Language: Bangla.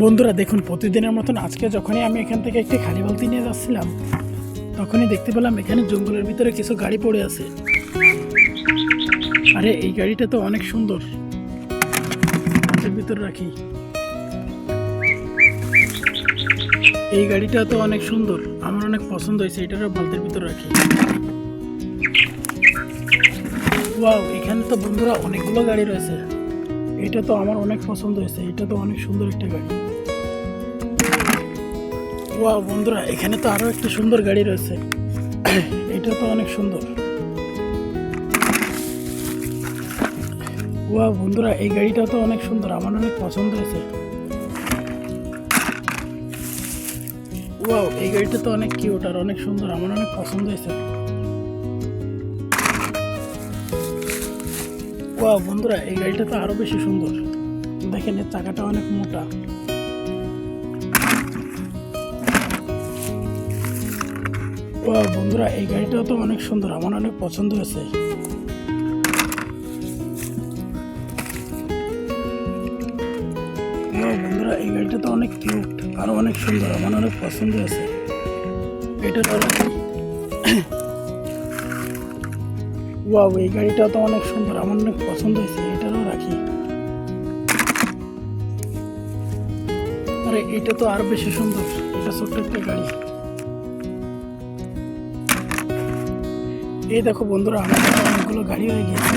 বন্ধুরা দেখুন, প্রতিদিনের মতন আজকে যখনই আমি এখান থেকে একটি খালি বালতি নিয়ে যাচ্ছিলাম, তখনই দেখতে পেলাম এখানে জঙ্গলের ভিতরে কিছু গাড়ি পড়ে আছে। আরে এই গাড়িটা তো অনেক সুন্দর, এর ভিতরে রাখি। এই গাড়িটা তো অনেক সুন্দর, আমার অনেক পছন্দ হয়েছে, এটারও বালতির ভিতরে রাখি। ওয়াও, এখানে তো বন্ধুরা অনেকগুলো গাড়ি রয়েছে। এটা তো আমার অনেক পছন্দ হয়েছে, এটা তো অনেক সুন্দর একটা গাড়ি। ওয়াও বন্ধুরা, এখানে তো আরো একটা সুন্দর গাড়ি রয়েছে, এটা তো অনেক সুন্দর। ওয়াও বন্ধুরা, এই গাড়িটা তো অনেক সুন্দর, আমার অনেক পছন্দ হয়েছে। ওয়াও, এই গাড়িটা তো অনেক কিউট আর অনেক সুন্দর, আমার অনেক পছন্দ হয়েছে। ওয়াও বন্ধুরা, এই গাড়িটা তো আরো বেশি সুন্দর, দেখেন এর চাকাটা অনেক মোটা। ওয়াও বন্ধুরা, এই গাড়িটাও তো অনেক সুন্দর, আমার অনেক পছন্দ হয়েছে। ওয়াও বন্ধুরা, এই গাড়িটা তো অনেক কিউট আর অনেক সুন্দর, আমার অনেক পছন্দ হয়েছে। এটা তো ওয়াও, এই গাড়িটা তো অনেক সুন্দর, আমার অনেক পছন্দ হয়েছে, এটারও রাখি। আরে এটা তো আরো বেশি সুন্দর, এটা ছোট্ট একটা গাড়ি। এই দেখো বন্ধুরা, আমার কাছে অনেকগুলো গাড়ি হয়ে গিয়েছে।